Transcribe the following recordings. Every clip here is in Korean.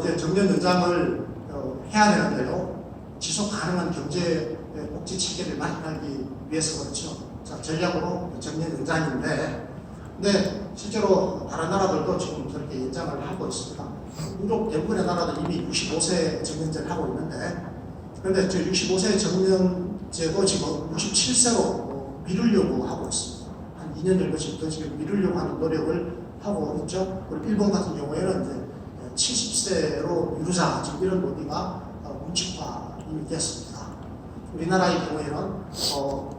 이제 정년 연장을 해야 되는데요. 지속 가능한 경제 복지 체계를 마련하기 위해서 그렇죠. 자, 전략으로 정년 연장인데, 근데 실제로 다른 나라들도 지금 저렇게 연장을 하고 있습니다. 유럽 대부분의 나라들 이미 65세 정년제를 하고 있는데, 그런데 저 65세 정년제도 지금 67세로 미루려고 하고 있습니다. 한 2년 정도씩 더 지금 미루려고 하는 노력을 하고 있죠. 그리고 일본 같은 경우에는 이제 70세로 미루자, 지금 이런 논의가 문칙화 이미 됐습니다. 우리나라의 경우에는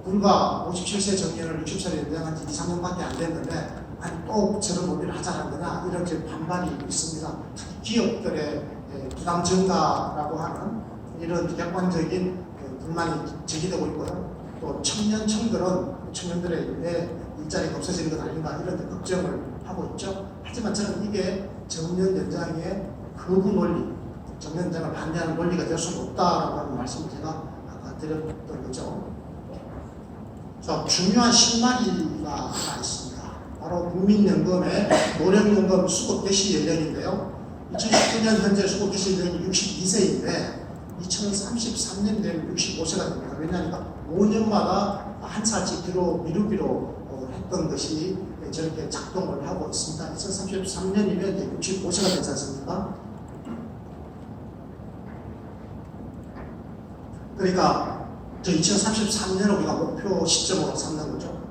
불과 57세 정년을 60세로 연장한 지 2, 3년밖에 안 됐는데, 아니 또 저런 논의를 하자는 거냐, 이런 반발이 있습니다. 특히 기업들의 부담 증가라고 하는 이런 객관적인 불만이 제기되고 있고요. 또 청년들은 청년들의 일자리가 없어지는 것 아닌가, 이런 걱정을 하고 있죠. 하지만 저는 이게 정년 연장의 거부 논리, 정년 연장을 반대하는 논리가 될 수는 없다라고 하는 말씀을 제가 아까 드렸던 거죠. 자, 중요한 실마리가 하나 있습니다. 바로 국민연금의 노령연금 수급 개시 연령인데요. 2019년 현재 수급 개시 연령이 62세인데 2033년 되면 65세가 됩니다. 왜냐하면 5년마다 한 살씩 뒤로 미루기로 했던 것이 저렇게 작동을 하고 있습니다. 2033년이면 이제 65세가 되지 않습니까? 그러니까 저 2033년을 우리가 목표 시점으로 삼는 거죠.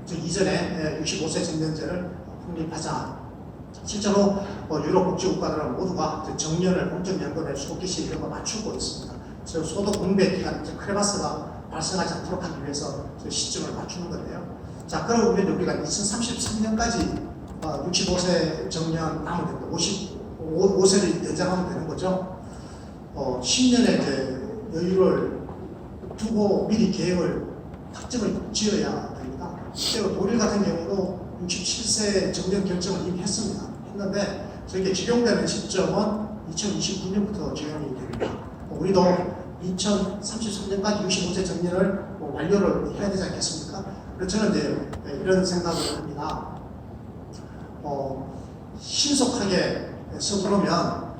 저 이전에 65세 정년제를 확립하자. 실제로 유럽 복지국가들은 모두가 정년을 공적연금의 수급개시 이런 거 맞추고 있습니다. 저 소득 분배 기간, 크레바스가 발생하지 않도록 하기 위해서 저 시점을 맞추는 건데요. 자, 그러면 우리가 2033년까지 65세 정년 하면 됩니다. 55세를 연장하면 되는 거죠. 10년의 이제 여유를 두고 미리 계획을 확정을 지어야 됩니다. 실제로 독일 같은 경우도 67세 정년 결정을 이미 했는데 저게 적용되는 시점은 2029년부터 적용이 됩니다. 우리도 2033년까지 65세 정년을 완료를 해야 되지 않겠습니까? 그래서 저는 이제 이런 생각을 합니다. 신속하게 서두르면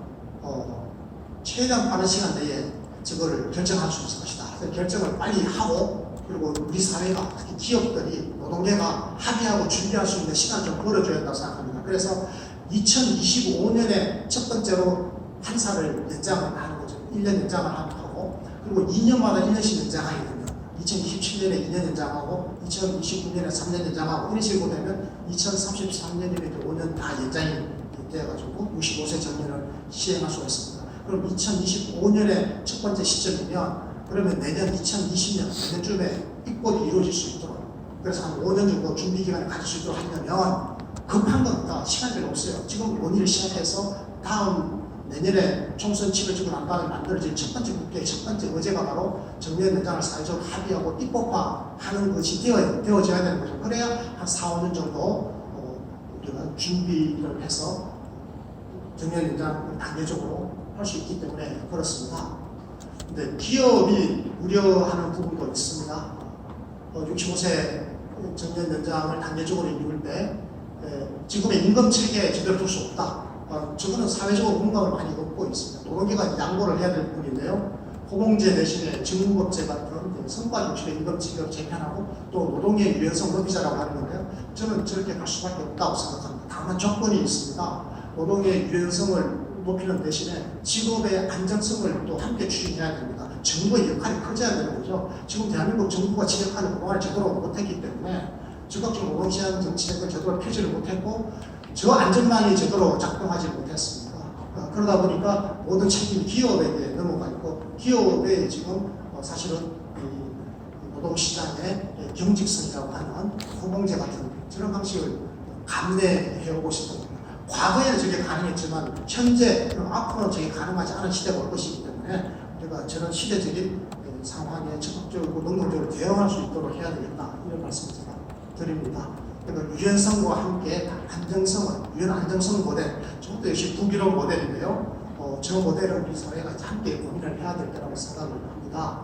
최대한 빠른 시간 내에 저거를 결정할 수 있을 것이다. 그래서 결정을 빨리 하고, 그리고 우리 사회가, 특히 기업들이, 노동계가 합의하고 준비할 수 있는 시간을 좀 벌어줘야 한다고 생각합니다. 그래서 2025년에 첫 번째로 한 살을 연장을 하는 거죠. 1년 연장을 하고, 그리고 2년마다 1년씩 연장하게 되면 2027년에 2년 연장하고 2029년에 3년 연장하고 이런 식으로 되면 2033년이면 5년 다 연장이 되어가지고 65세 정년을 시행할 수가 있습니다. 그럼 2025년에 첫 번째 시점이면 그러면 내년 2020년 내년쯤에 입법이 이루어질 수 있도록, 그래서 한 5년 정도 준비 기간을 가질 수 있도록 하려면 급한 건 없다. 시간이 별로 없어요. 지금 논의를 시작해서 다음 내년에 총선 치러지고 난 다음에 만들어질 첫 번째 국회의 첫 번째 의제가 바로 정년 연장을 사회적으로 합의하고 입법화하는 것이 되어져야 되는 거죠. 그래야 한 4, 5년 정도 우리가 준비를 해서 정년 연장을 단계적으로 할 수 있기 때문에 그렇습니다. 근데 기업이 우려하는 부분도 있습니다. 65세 정년 연장을 단계적으로 이룰 때 지금의 임금 체계에 제대로 둘 수 없다. 저거는 사회적으로 공감을 많이 얻고 있습니다. 노동계가 양보를 해야 될 부분인데요. 호봉제 대신에 직무법제 같은 성과 중심의 임금 체계를 재편하고 또 노동의 유연성 높이자라고 하는 건데요. 저는 저렇게 갈 수밖에 없다고 생각합니다. 다만 조건이 있습니다. 노동의 유연성을 높이는 대신에 직업의 안정성을 또 함께 추진해야 됩니다. 정부의 역할이 커져야 되는 거죠. 지금 대한민국 정부가 지 역할을 그동안 제대로 못했기 때문에 적극적 노동시장 정책을 제대로 펴지를 못했고 저 안전망이 제대로 작동하지 못했습니다. 그러다 보니까 모든 책임이 기업에게 넘어가 있고 기업의 지금 사실은 노동시장의 경직성이라고 하는 호봉제 같은 저런 방식을 감내해오고 싶은 겁니다. 과거에는 저게 가능했지만 현재 앞으로는 저게 가능하지 않은 시대가 올 것이기 때문에 우리가 저런 시대적인 상황에 적극적이고 능동적으로 대응할 수 있도록 해야 되겠다, 이런 말씀을 제가 드립니다. 그러니까 유연성과 함께 유연 안정성 모델, 저것도 역시 북유럽 모델인데요. 저 모델은 우리 사회가 함께 고민을 해야 될 거라고 생각을 합니다.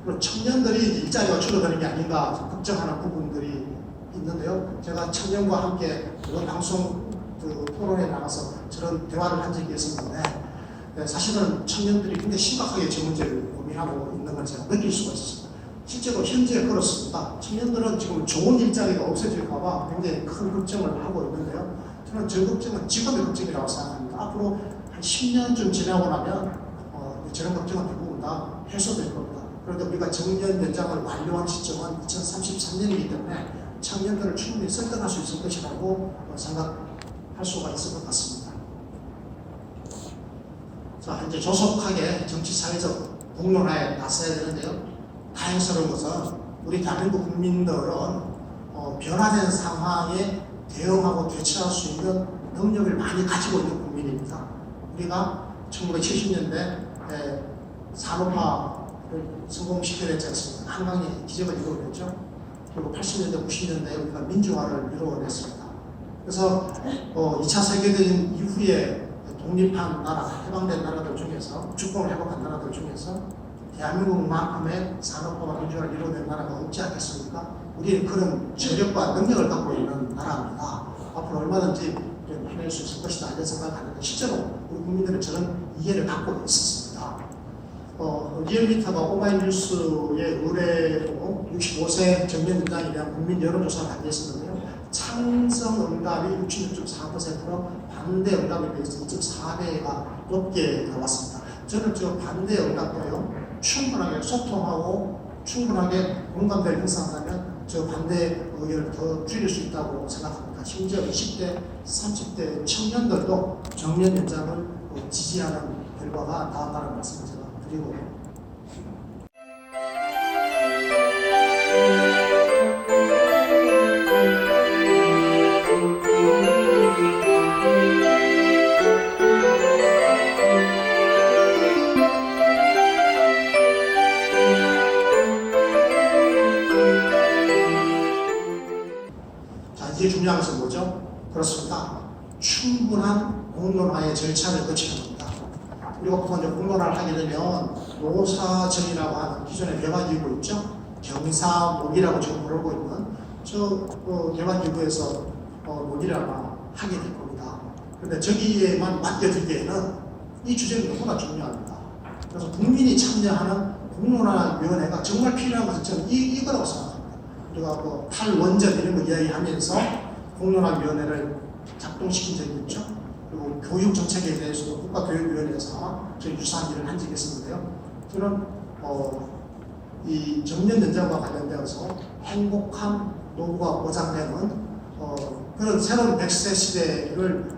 그리고 청년들이 일자리가 줄어드는 게 아닌가 걱정하는 부분들이 있는데요. 제가 청년과 함께 이번 방송 토론에 나가서 그런 대화를 한 적이 있었는데 사실은 청년들이 굉장히 심각하게 저 문제를 고민하고 있는 걸 제가 느낄 수가 있었습니다. 실제로 현재 그렇습니다. 청년들은 지금 좋은 일자리가 없어질까봐 굉장히 큰 걱정을 하고 있는데요. 저는 저 걱정은 지금의 걱정이라고 생각합니다. 앞으로 한 10년쯤 지나고 나면 저런 걱정은 대부분 다 해소될 겁니다. 그런데 우리가 정년 연장을 완료한 시점은 2033년이기 때문에 청년들을 충분히 설득할 수 있을 것이라고 생각할 수가 있을 것 같습니다. 자, 이제 조속하게 정치 사회적 공론화에 나서야 되는데요. 다행스러운 것은 우리 대한민국 국민들은 변화된 상황에 대응하고 대처할 수 있는 능력을 많이 가지고 있는 국민입니다. 우리가 1970년대 산업화를 성공시켜냈지 않습니까? 한강의 기적을 이루어냈죠. 그리고 80년대, 90년대에 우리가 민주화를 이루어냈습니다. 그래서 2차 세계대전 이후에 독립한 나라, 해방된 나라들 중에서, 주권을 회복한 나라들 중에서 대한민국만큼의 산업화와 민주화를 이루어낸 나라가 없지 않겠습니까? 우리는 그런 저력과 능력을 갖고 있는 나라입니다. 앞으로 얼마든지 해낼 수 있을 것이다 이런 생각을 하는데 실제로 우리 국민들은 저런 이해를 갖고 있었습니다. 리얼미터가 오마이뉴스의 의뢰로 65세 정년 연장에 대한 국민 여론조사를 발표했었는데요. 찬성 응답이 66.4%로 반대 응답에 비해서 2.4배가 높게 나왔습니다. 저는 저 반대 응답도요, 충분하게 소통하고 충분하게 공감대를 형성한다면 저 반대 의견을 더 줄일 수 있다고 생각합니다. 심지어 20대, 30대 청년들도 정년 연장을 지지하는 결과가 나왔다는 말씀을 제가 드리고 이게 중요한 것은 뭐죠? 그렇습니다. 충분한 공론화의 절차를 거치는 겁니다. 우리가 보통 이제 공론화를 하게 되면 노사정이라고 하는 기존의 대화기구 있죠? 경사목이라고 지금 부르고 있는 저 대화기구에서 논의를 아마 하게 될 겁니다. 그런데 저기에만 맡겨두기에는 이 주제는 너무나 중요합니다. 그래서 국민이 참여하는 공론화위원회가 정말 필요한 것은 저는 이거라고 생각합니다. 우리가 탈원전 이런 거 이야기하면서 공론화위원회를 작동시킨 적이 있죠. 그리고 교육 정책에 대해서도 국가교육위원회에서 저희 유사한 일을 한 적이 있었는데요. 저는 이 정년 연장과 관련되어서 행복한 노후가 보장되는 그런 새로운 100세 시대를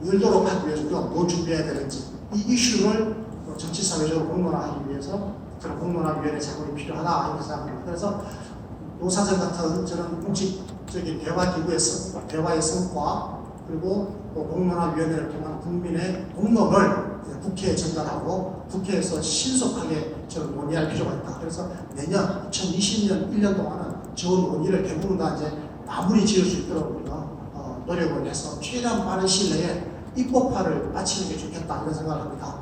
열도록 하기 위해서 우리가 뭐 준비해야 되는지 이 이슈를 정치사회적으로 공론화하기 위해서 저는 공론화위원회 작업이 필요하다 이렇게 생각합니다. 그래서 노사정 같은 저런 공식적인 대화의 성과 그리고 공론화위원회를 통한 국민의 공론을 국회에 전달하고 국회에서 신속하게 저는 논의할 필요가 있다. 그래서 내년 2020년 1년 동안은 저 논의를 대부분 다 이제 마무리 지을 수 있도록 우리가 노력을 해서 최대한 빠른 시일 내에 입법화를 마치는 게 좋겠다 이런 생각을 합니다.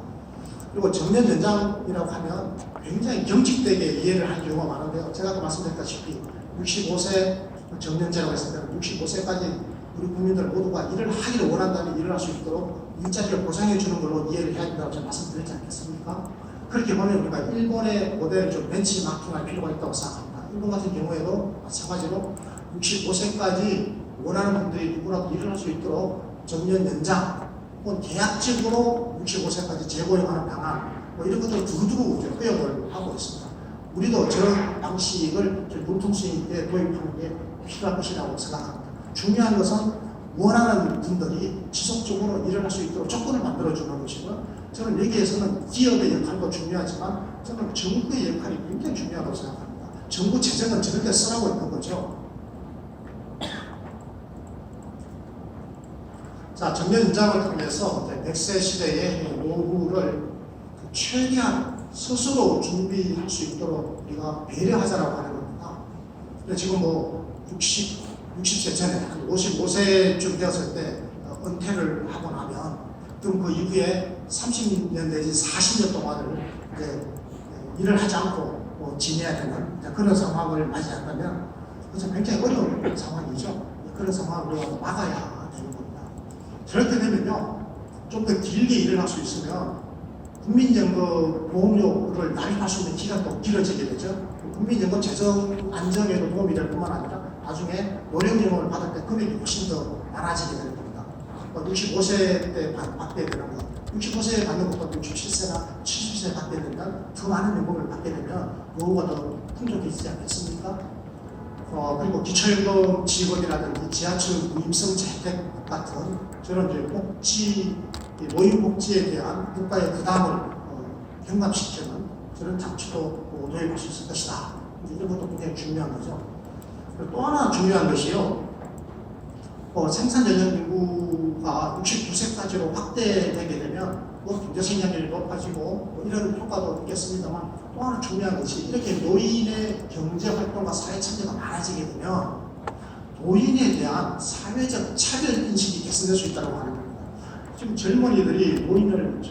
그리고 정년 연장이라고 하면 굉장히 경직되게 이해를 할 경우가 많은데요. 제가 아까 말씀드렸다시피 65세 정년제라고 했을 때는 65세까지 우리 국민들 모두가 일을 하기를 원한다면 일을 할 수 있도록 일자리를 보장해 주는 걸로 이해를 해야 된다고 제가 말씀드렸지 않겠습니까? 그렇게 보면 우리가 일본의 모델을 좀 벤치마킹할 필요가 있다고 생각합니다. 일본 같은 경우에도 마찬가지로 65세까지 원하는 분들이 누구라도 일을 할 수 있도록 정년 연장 혹은 계약적으로 65세까지 재고용하는 방안 이런 것들을 두루두루 허용을 하고 있습니다. 우리도 저런 방식을 융통성 있게 도입하는 게 필요할 것이라고 생각합니다. 중요한 것은 원하는 분들이 지속적으로 일을 할 수 있도록 조건을 만들어주는 것이고 저는 여기에서는 기업의 역할도 중요하지만 저는 정부의 역할이 굉장히 중요하다고 생각합니다. 정부 재정은 저렇게 쓰라고 있는 거죠. 자, 정년 연장을 통해서 100세 시대의 노후를 최대한 스스로 준비할 수 있도록 우리가 배려하자라고 하는 겁니다. 근데 지금 60세 전에 한 55세쯤 되었을 때 은퇴를 하고 나면 그럼 그 이후에 30년 내지 40년 동안을 일을 하지 않고 지내야 되는 그런 상황을 맞이한다면 그것은 굉장히 어려운 상황이죠. 그런 상황을 우리가 막아야 되는 겁니다. 저렇게 되면요, 좀 더 길게 일을 할 수 있으면 국민연금 보험료를 납입할 수 있는 기간도 길어지게 되죠. 국민연금 재정 안정에도 도움이 될 뿐만 아니라 나중에 노령연금을 받을 때 금액이 훨씬 더 많아지게 될 겁니다. 65세 때 받게 되는 것, 65세에 받는 것보다 67세나 70세에 받게 되면 더 많은 연금을 받게 되면 노후가 더 풍족해지지 않겠습니까? 그리고 기초연금 지급이라든지 지하철 무임승차 혜택 같은 저런 이제 복지, 노인복지에 대한 국가의 부담을 경감시키는 그런 장치도 도입할 수 있을 것이다. 이런 것도 굉장히 중요한 거죠. 또 하나 중요한 것이요. 생산 연령 인구가 69세까지로 확대되게 되면 경제 성장률이 높아지고 이런 효과도 있겠습니다만 또 하나 중요한 것이 이렇게 노인의 경제 활동과 사회 참여가 많아지게 되면 노인에 대한 사회적 차별 인식이 개선될 수 있다고 하는 겁니다. 지금 젊은이들이 노인을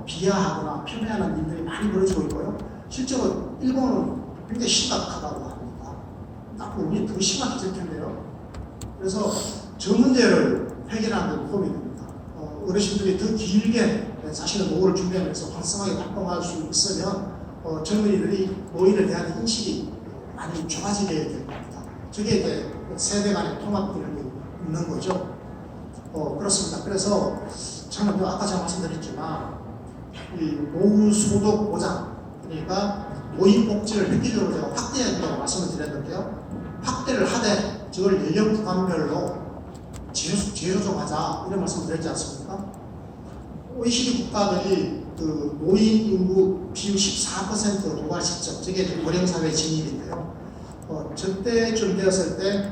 비하하거나 폄훼하는 일들이 많이 벌어지고 있고요. 실제로 일본은 굉장히 심각하다고 합니다. 앞으로 우리 더 심각해질 텐데요. 그래서 저 문제를 해결하는 데 도움이 됩니다. 어르신들이 더 길게 자신의 노후를 준비하면서 활성하게 활동할 수 있으면 젊은이들이 노인에 대한 인식이 많이 좋아지게 될 겁니다. 저게 이제 세대 간의 통합 이런 게 있는 거죠. 그렇습니다. 그래서 저는 아까 제가 말씀드렸지만 이 노후 소득 보장, 그러니까 노인 복지를 획기적으로 제가 확대해야 된다고 말씀을 드렸는데요. 확대를 하되 저걸 연령 구간별로 재조정하자 이런 말씀을 드렸지 않습니까? OECD 국가들이 그 노인 인구 비율 14% 도달 시점, 저게 고령사회 진입인데요. 저때쯤 되었을 때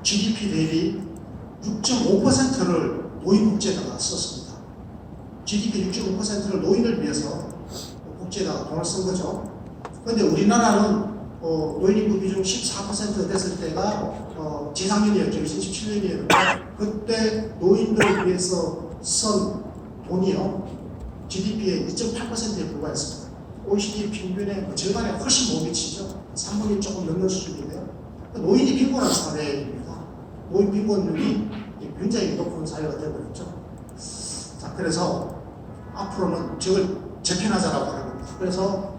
GDP 대비 6.5%를 노인 복지에다가 썼습니다. GDP 6.5%를 노인을 위해서 복지에다가 돈을 쓴 거죠. 그런데 우리나라는 노인 인구 비중 14% 됐을 때가 재작년이었죠. 2017년이었는데 그때 노인들을 위해서 쓴 돈이요 GDP의 2.8%에 불과했습니다. OECD 평균의 절반에 훨씬 못 미치죠. 3분의 1 조금 넘는 수준인데요. 노인이 빈곤한 사회입니다. 노인 빈곤율이 굉장히 높은 사회가 되어버렸죠. 자, 그래서 앞으로는 저걸 재편하자라고 하는 겁니다. 그래서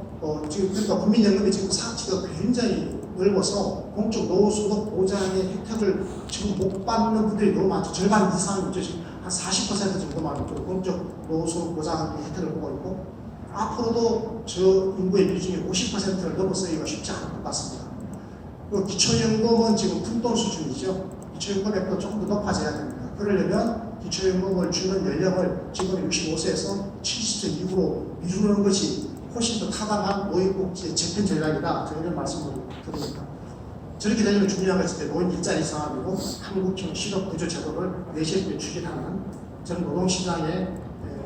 지금 그러니까 국민연금이 지금 사각지가 굉장히 넓어서 공적 노후소득 보장의 혜택을 지금 못 받는 분들이 너무 많죠. 절반 이상이죠. 지금 한 40% 정도만 공적 노후소득 보장 혜택을 보고 있고 앞으로도 저 인구의 비중이 50%를 넘어서기가 쉽지 않을 것 같습니다. 그리고 기초연금은 지금 푼돈 수준이죠. 기초연금액도 조금 더 높아져야 됩니다. 그러려면 기초연금을 주는 연령을 지금 65세에서 70세 이후로 미루는 것이 훨씬 더 타당한 노인복지의 재편 전략이다. 저는 말씀을 드립니다. 저렇게 되려면 중요한 것이 노인 일자리 사업이고 한국형 실업구조 제도를 내실에 추진하는 전 노동시장의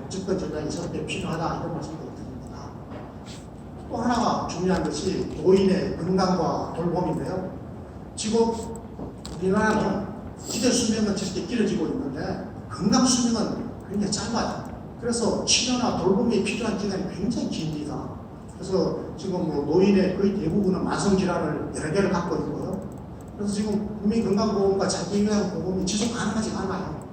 접근 전략이 저렇게 필요하다. 이런 말씀을 드립니다. 또 하나가 중요한 것이 노인의 건강과 돌봄인데요. 지금 우리나라는 기대 수명은 저렇게 길어지고 있는데 건강 수명은 굉장히 짧아요. 그래서 치료나 돌봄이 필요한 기간이 굉장히 깁니다. 그래서 지금 노인의 거의 대부분은 만성질환을 여러 개를 갖고 있고요. 그래서 지금 국민건강보험과 장기요양보험이 지속 가능하지가 않아요.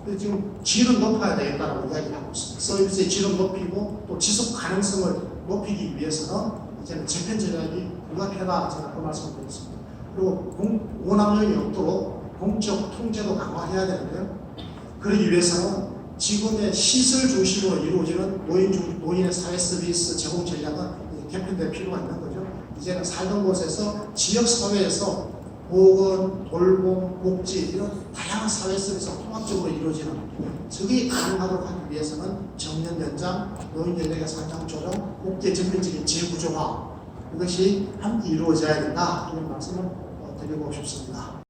그래서 지금 질은 높아야 되겠다라고 이야기를 하고 있습니다. 서비스의 질은 높이고 또 지속 가능성을 높이기 위해서는 이제는 재편 전략이 불가피하다. 제가 그 말씀을 드렸습니다. 그리고 오남용이 없도록 공적 통제도 강화해야 되는데요. 그러기 위해서는 지금의 시설 중심으로 이루어지는 노인의 사회 서비스 제공 전략은 개편될 필요가 있는 거죠. 이제는 살던 곳에서 지역 사회에서 보건, 돌봄, 복지 이런 다양한 사회 서비스가 통합적으로 이루어지는 저게 가능하도록 하기 위해서는 정년 연장, 노인 연령의 상향 조정, 복지 전면적인 재구조화 이것이 함께 이루어져야 된다. 이런 말씀을 드리고 싶습니다.